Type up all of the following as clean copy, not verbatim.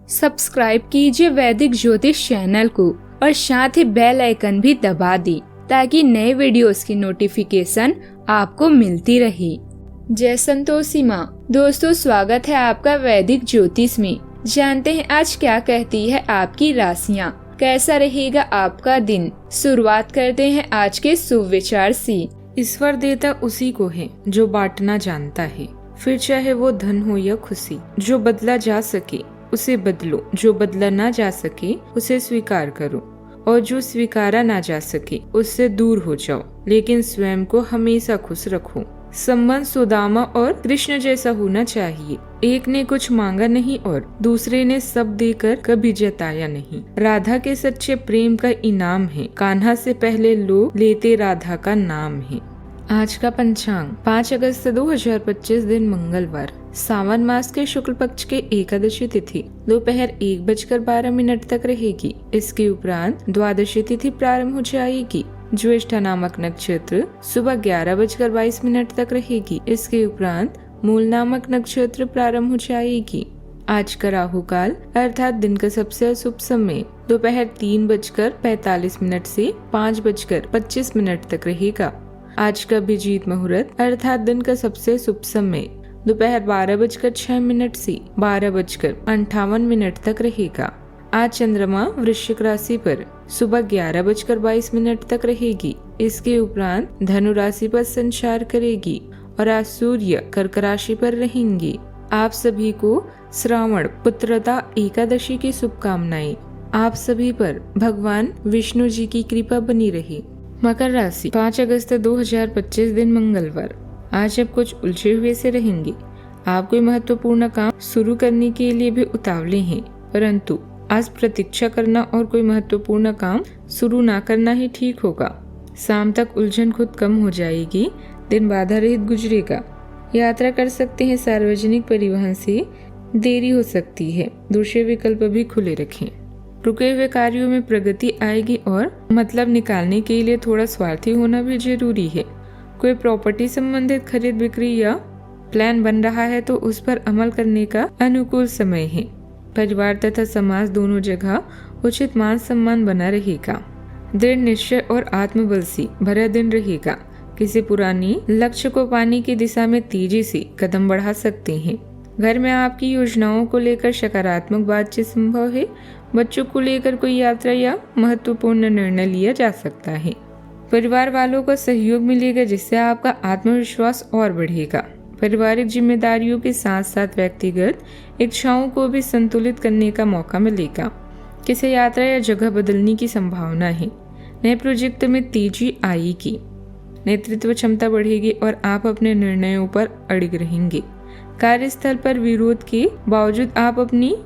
Subscribe कीजिए वैदिक ज्योतिष चैनल को और साथ ही बेल आइकन भी दबा दी ताकि नए वीडियोस की नोटिफिकेशन आपको मिलती रहे। जय संतोषी माँ। दोस्तों, स्वागत है आपका वैदिक ज्योतिष में। जानते हैं आज क्या कहती है आपकी राशियाँ, कैसा रहेगा आपका दिन। शुरुआत करते हैं आज के शुभ विचार से। ईश्वर देता उसी को है जो बांटना जानता है, फिर चाहे वो धन हो या खुशी। जो बदला जा सके उसे बदलो, जो बदला ना जा सके उसे स्वीकार करो, और जो स्वीकारा ना जा सके उससे दूर हो जाओ, लेकिन स्वयं को हमेशा खुश रखो। संबंध सुदामा और कृष्ण जैसा होना चाहिए। एक ने कुछ मांगा नहीं और दूसरे ने सब देकर कभी जताया नहीं। राधा के सच्चे प्रेम का इनाम है, कान्हा से पहले लोग लेते राधा का नाम है। आज का पंचांग 5 अगस्त 2025 दिन मंगलवार, सावन मास के शुक्ल पक्ष के एकादशी तिथि दोपहर 1:12 तक रहेगी। इसके उपरांत द्वादशी तिथि प्रारंभ हो जाएगी। ज्येष्ठा नामक नक्षत्र सुबह 11:22 तक रहेगी। इसके उपरांत मूल नामक नक्षत्र प्रारंभ हो जाएगी। आज का राहु काल अर्थात दिन का सबसे अशुभ समय दोपहर 3:45 से 5:25 तक रहेगा। आज का अभिजीत मुहूर्त अर्थात दिन का सबसे शुभ समय दोपहर 12:06 से 12:58 तक रहेगा। आज चंद्रमा वृश्चिक राशि पर सुबह 11:22 तक रहेगी। इसके उपरांत धनु राशि पर संचार करेगी और आज सूर्य कर्क राशि पर रहेंगे। आप सभी को श्रावण पुत्रदा एकादशी की शुभकामनाएं। आप सभी पर भगवान विष्णु जी की कृपा बनी रहे। मकर राशि 5 अगस्त 2025 दिन मंगलवार। आज आप कुछ उलझे हुए से रहेंगे। आप कोई महत्वपूर्ण काम शुरू करने के लिए भी उतावले हैं, परंतु आज प्रतीक्षा करना और कोई महत्वपूर्ण काम शुरू ना करना ही ठीक होगा। शाम तक उलझन खुद कम हो जाएगी। दिन बाधा रहित गुजरेगा। यात्रा कर सकते हैं। सार्वजनिक परिवहन से देरी हो सकती है। दूसरे विकल्प भी खुले रखें। रुके हुए कार्यों में प्रगति आएगी और मतलब निकालने के लिए थोड़ा स्वार्थी होना भी जरूरी है। कोई प्रॉपर्टी संबंधित खरीद बिक्री या प्लान बन रहा है तो उस पर अमल करने का अनुकूल समय है। परिवार तथा समाज दोनों जगह उचित मान सम्मान बना रहेगा। दृढ़ निश्चय और आत्मबल से भरा दिन रहेगा। किसी पुरानी लक्ष्य को पाने की दिशा में तेजी से कदम बढ़ा सकते हैं। घर में आपकी योजनाओं को लेकर सकारात्मक बातचीत संभव है। बच्चों को लेकर कोई यात्रा या महत्वपूर्ण निर्णय लिया जा सकता है। परिवार वालों का सहयोग मिलेगा जिससे आपका आत्मविश्वास और बढ़ेगा। पारिवारिक जिम्मेदारियों के साथ साथ व्यक्तिगत इच्छाओं को भी संतुलित करने का मौका मिलेगा। किसी यात्रा या जगह बदलने की संभावना है। नए प्रोजेक्ट में तेजी आएगी। नेतृत्व क्षमता बढ़ेगी और आप अपने निर्णयों पर अड़िग रहेंगे। कार्यस्थल पर विरोध के बावजूद आप अपनी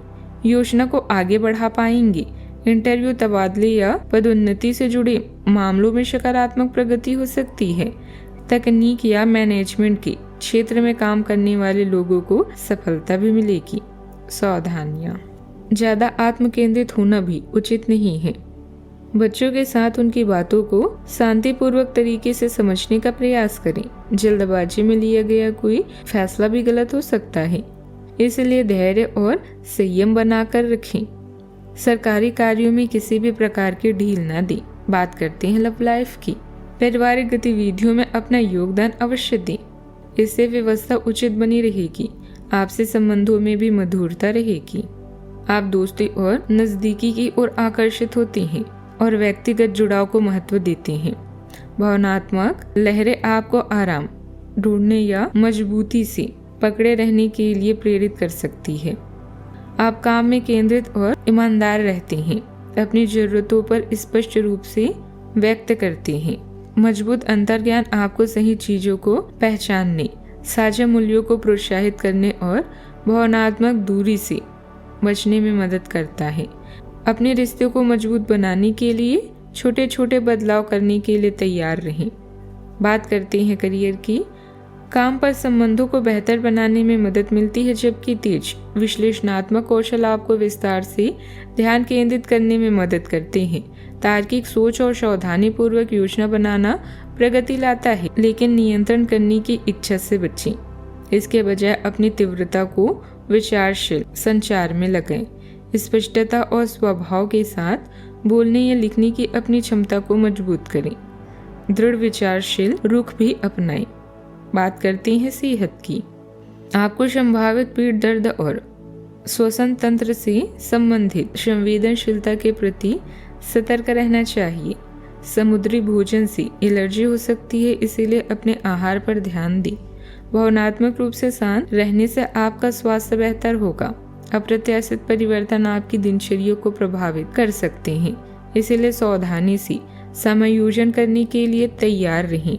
योजना को आगे बढ़ा पाएंगे। इंटरव्यू, तबादले या पदोन्नति से जुड़े मामलों में सकारात्मक प्रगति हो सकती है। तकनीक या मैनेजमेंट के क्षेत्र में काम करने वाले लोगों को सफलता भी मिलेगी। सावधानियां, ज्यादा आत्म केंद्रित होना भी उचित नहीं है। बच्चों के साथ उनकी बातों को शांतिपूर्वक तरीके से समझने का प्रयास करें। जल्दबाजी में लिया गया कोई फैसला भी गलत हो सकता है, इसलिए धैर्य और संयम बनाकर रखें। सरकारी कार्यों में किसी भी प्रकार की ढील न दें। बात करते हैं लव लाइफ की। पारिवारिक गतिविधियों में अपना योगदान अवश्य दें। इससे व्यवस्था उचित बनी रहेगी। आपसे संबंधों में भी मधुरता रहेगी। आप दोस्ती और नजदीकी की ओर आकर्षित होते हैं और व्यक्तिगत जुड़ाव को महत्व देते हैं। भावनात्मक लहरें आपको आराम ढूंढने या मजबूती से पकड़े रहने के लिए प्रेरित कर सकती है। आप काम में केंद्रित और ईमानदार रहते हैं। अपनी जरूरतों पर स्पष्ट रूप से व्यक्त करते हैं। मजबूत अंतर्ज्ञान आपको सही चीजों को पहचानने, साझा मूल्यों को प्रोत्साहित करने और भावनात्मक दूरी से बचने में मदद करता है। अपने रिश्ते को मजबूत बनाने के लिए छोटे छोटे बदलाव करने के लिए तैयार रहें। बात करते हैं करियर की। काम पर संबंधों को बेहतर बनाने में मदद मिलती है, जबकि तेज विश्लेषणात्मक कौशल आपको विस्तार से ध्यान केंद्रित करने में मदद करते हैं। तार्किक सोच और सावधानी पूर्वक योजना बनाना प्रगति लाता है, लेकिन नियंत्रण करने की इच्छा से बचें। इसके बजाय अपनी तीव्रता को विचारशील संचार में लगाएं। स्पष्टता और स्वभाव के साथ बोलने या लिखने की अपनी क्षमता को मजबूत करें। दृढ़ विचारशील रुख भी अपनाएं। बात करते हैं सेहत की। आपको संभावित पीठ दर्द और श्वसन तंत्र से संबंधित संवेदनशीलता के प्रति सतर्क रहना चाहिए। समुद्री भोजन से एलर्जी हो सकती है, इसीलिए अपने आहार पर ध्यान दें। भावनात्मक रूप से शांत रहने से आपका स्वास्थ्य बेहतर होगा। अप्रत्याशित परिवर्तन आपकी दिनचर्या को प्रभावित कर सकते हैं, इसीलिए सावधानी से समायोजन करने के लिए तैयार रहें।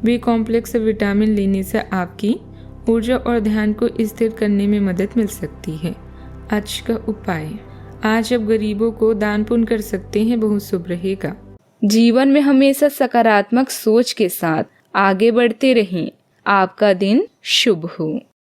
बी कॉम्प्लेक्स विटामिन लेने से आपकी ऊर्जा और ध्यान को स्थिर करने में मदद मिल सकती है। आज का उपाय, आज आप गरीबों को दान पुण्य कर सकते हैं, बहुत शुभ रहेगा। जीवन में हमेशा सकारात्मक सोच के साथ आगे बढ़ते रहें। आपका दिन शुभ हो।